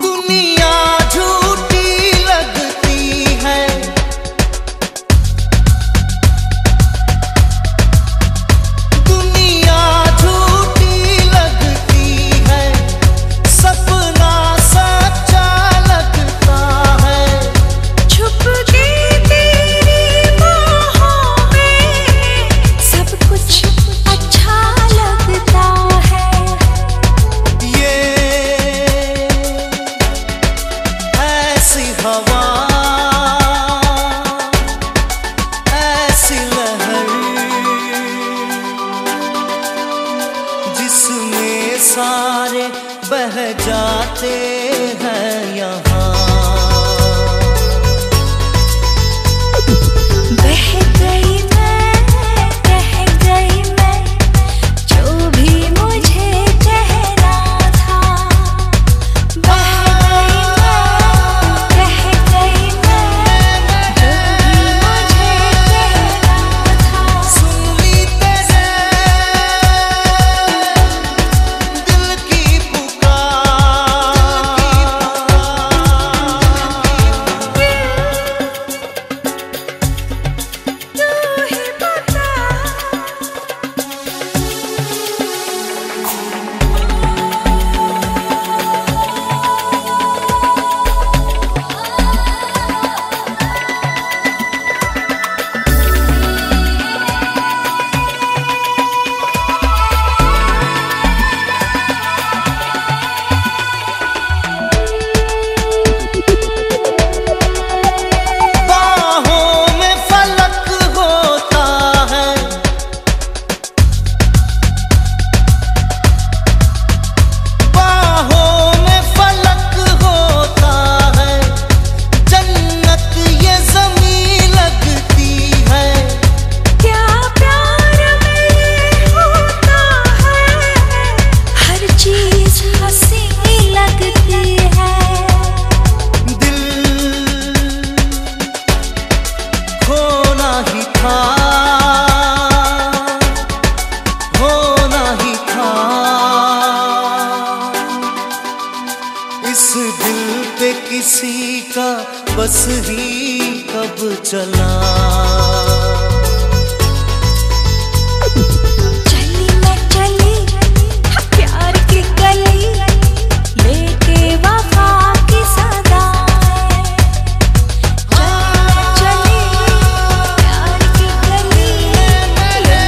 दुनिया झूठी लगती है, दुनिया झूठी लगती है, सपना सच्चा लगता है। छुप के तेरी बाहों में सब कुछ अच्छा लगता है। ये ऐसी हवा, ऐसी लहर, जिसमें सारे बह जाते हैं यहाँ। बह गई मैं, कह गई मैं, जो भी मुझे कहना था। बह गई मैं, कह गई मैं, जो भी मुझे कहना था। सुन ली तेरे दिल की पुकार, तू ही बता। बाहों में फलक होता है, बाहों में फलक होता है, जन्नत ये ज़मीं लगती है। क्या प्यार में होता है, हर चीज हंसी लगती है। दिल खोना ही था, होना ही था, इस दिल पे किसी का बस ही कब चला। चली मैं चली प्यार की गली, लेके वफा की सदाएं। चली मैं चली प्यार की गली, लेके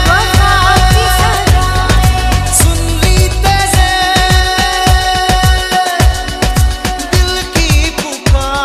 वफा की सदाएं। सुन ली तेरे दिल की पुकार,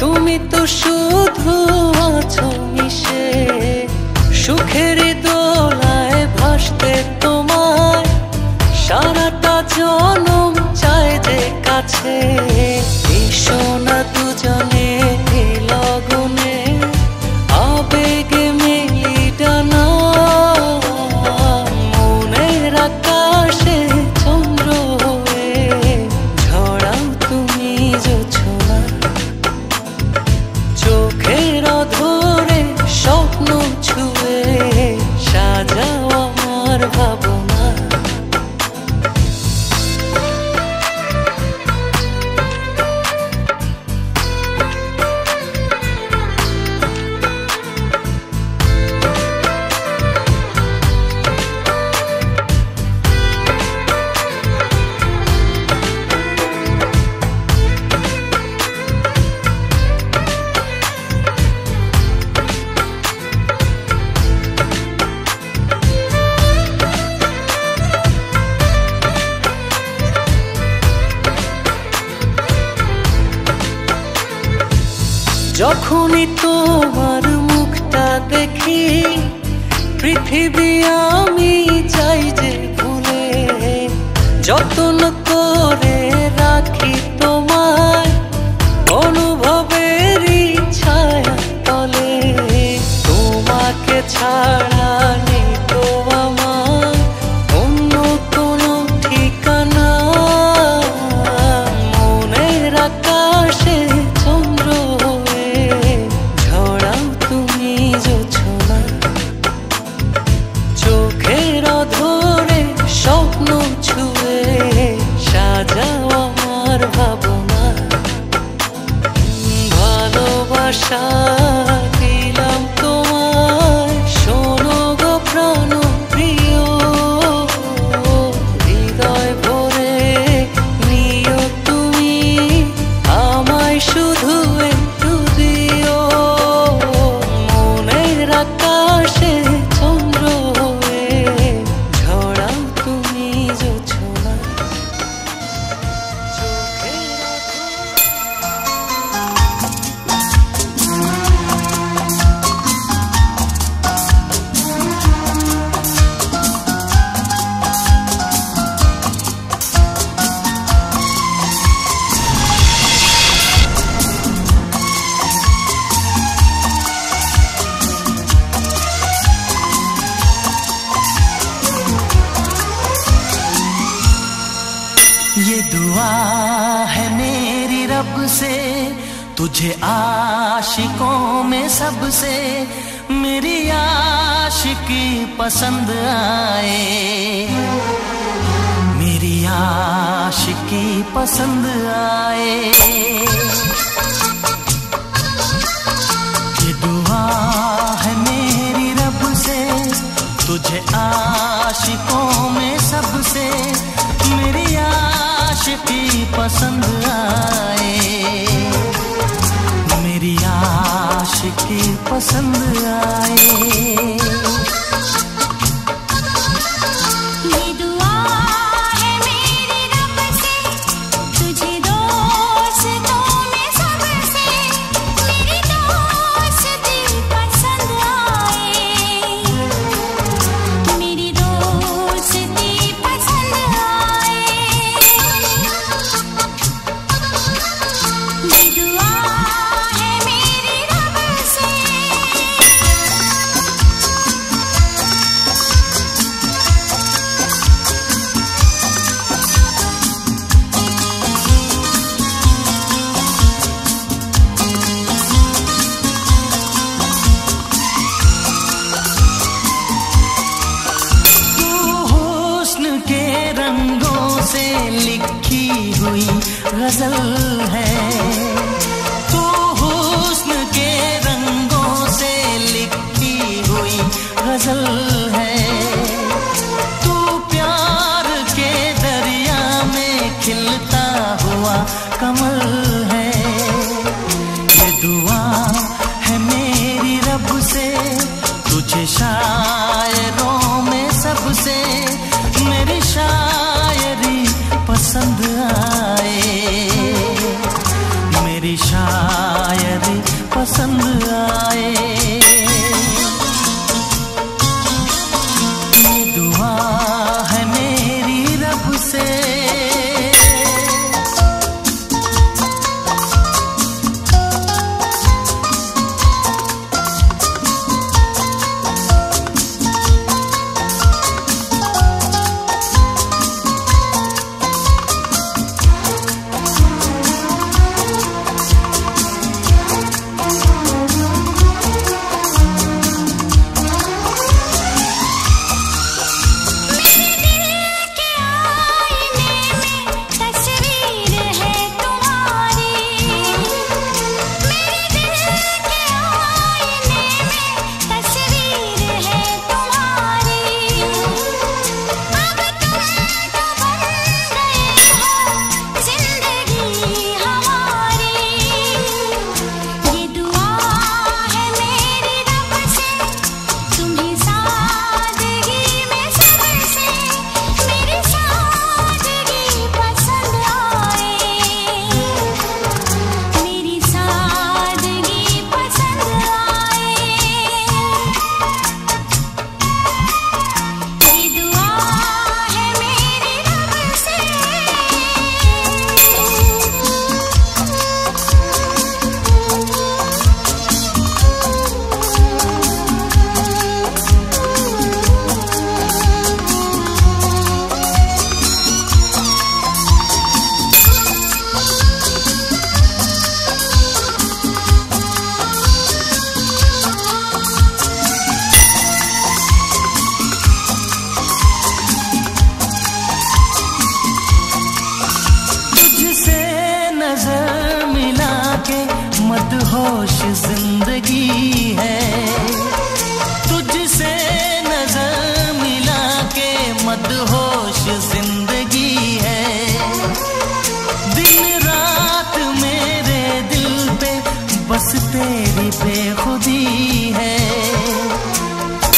তুমি তো শুধু আছো মিশে, সুখের দোলায় ভাসতে তোমায় সারাটা জনম চায় যে কাছে। এসো না দুজনে এ লগনে, আবেগে মেলি ডানা, মনের আকাশে চন্দ্র হয়ে ঝরাও তুমি জোছনা। চোখের অধরে স্বপ্ন ছুঁয়ে সাজাও আমার ভাবনা। যখনই তোমার মুখটা দেখি, পৃথিবী আমি চাই যে ভুলে, যতন করে রাখি তোমায় অনুভবেরই ছায়া তলে। তোমাকে ছাড়া নেই তো আমার অন্য কোনো ঠিকানা, মনের আকাশে চন্দ্র ধরে স্বপ্ন ছুঁয়ে সাজাও আমার ভাবনা। ভালোবাসা দিলাম তোমায়, শোনো গো প্রাণ প্রিয়, হৃদয় ভরে নিও তুমি আমায় শুধু একটু দিও। মনের আকাশে চন্দ্র ये दुआ है मेरी रब से, तुझे आशिकों में सबसे मेरी आशिकी पसंद आए, मेरी आशिकी पसंद आए। ये दुआ है मेरी रब से, तुझे आशिकों में सबसे मेरी आशिकी पसंद आए, मेरी आशिकी पसंद आए। गजल है तू, हुस्न के रंगों से लिखी हुई गजल है। तू प्यार के दरिया में खिलता हुआ कमल है। ये दुआ है मेरी रब से, तुझे शायरों में सबसे मेरी शायरी पसंद आए, मेरी शायरी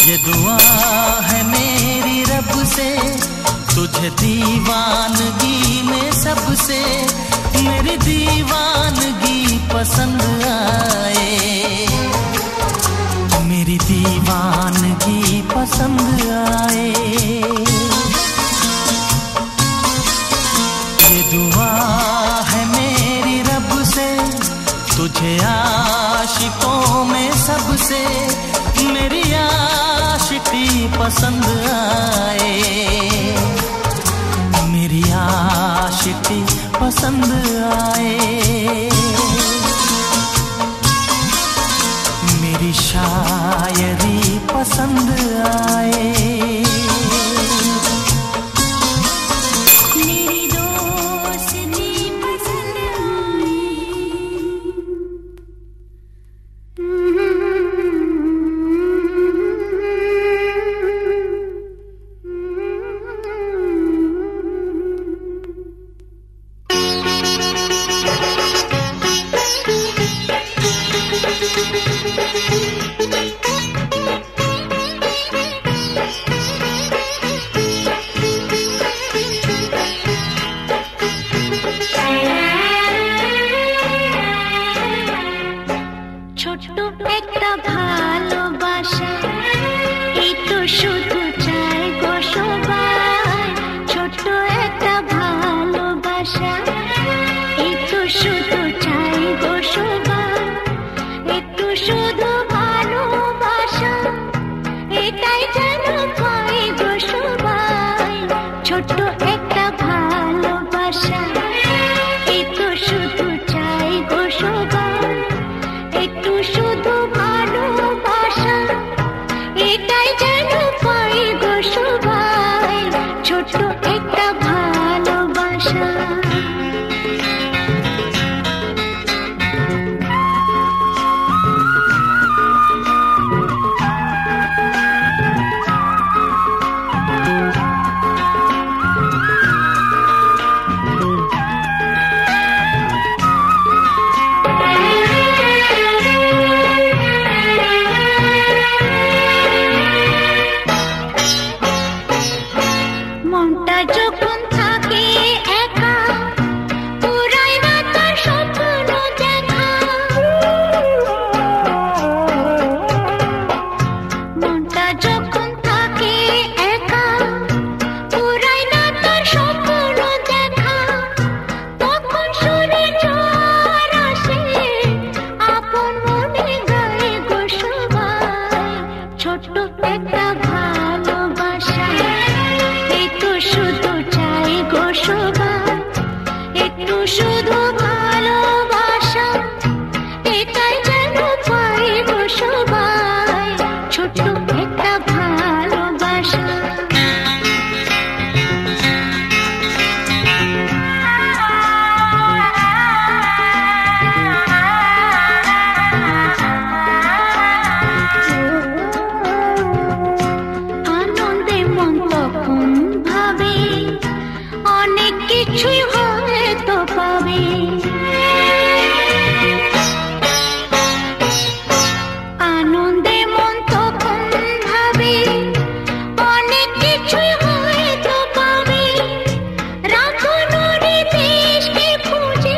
ये दुआ है मेरी रब से, तुझे दीवानगी में सबसे मेरी दीवानगी पसंद आए, मेरी दीवानगी पसंद आए। ये दुआ है मेरी रब से, तुझे आशिकों में सबसे मेरी आशिकी पसंद आए, मेरी आशिकी पसंद आए, मेरी शायरी पसंद आए। मेरी दोस्ती पसंद ছোট্ট একটা ভালোবাসা, এই তো শুধু চাই গো সবাই। ছোট্ট একটা ভালোবাসা, এই তো শুধু চাই গো সবাই। একটু শুধু ভালোবাসা, এটাই যেন পাই গো সবাই। ছোট্ট একটা ভালোবাসা, এই তো শুধু চাই গো সবাই। একটু শুধু ভালোবাসা, এটাই যেন পাই গো সবাই। ছোট্ট একটা ভালোবাসা। মনটা যখন থাকে একা, পুরাই না তার স্বপ্ন দেখা। মনটা যখন থাকে একা, পুরাই না তার স্বপ্ন দেখা। তখন শুনে ঝড় আসে, আপন মনে গায়ে গো সবাই। ছোট্ট একটা ভালোবাসা, এই তো শুধু চাই গো সবাই। একটু শুধু ভালোবাসা, এটাই যেন পাই গো সবাই। ছোট্ট একটা ভালোবাসা। আনন্দে মন তখন ভাবে, অনেক কিছুই হয়তো পাবে। আনন্দে মন তখন ভাবে, অনেক কিছুই হয়তো পাবে। রাখনুরি দেশকে খুঁজে,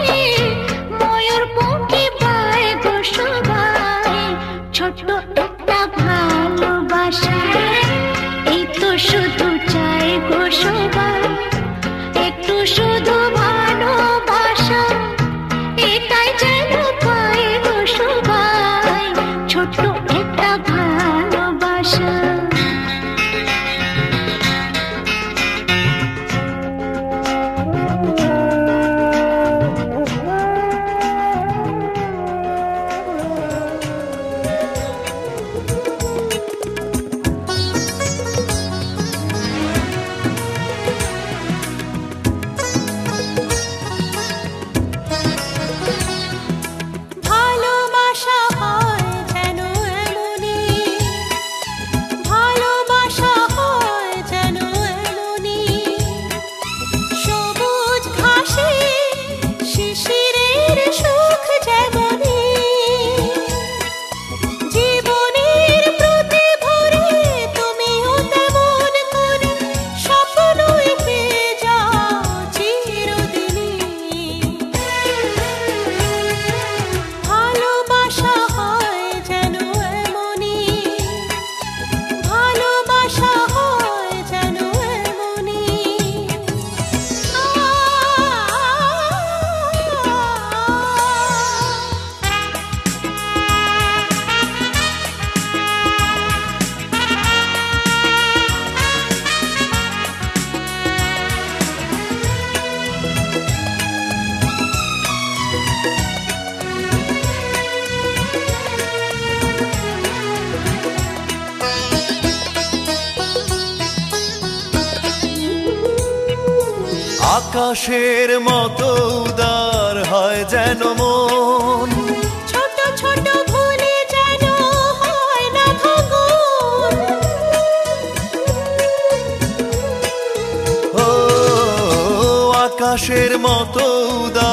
ময়ূর পঙ্খী পায় গো সবাই। ছোট্ট একটা ভালোবাসা, এই তো শুধু চাই গো সবাই। একটু শুধু আকাশের মতো উদার হয় যেন মন, ছোট ছোট ভুলে যেন হয় না ভাঙন। ও আকাশের মতো উদার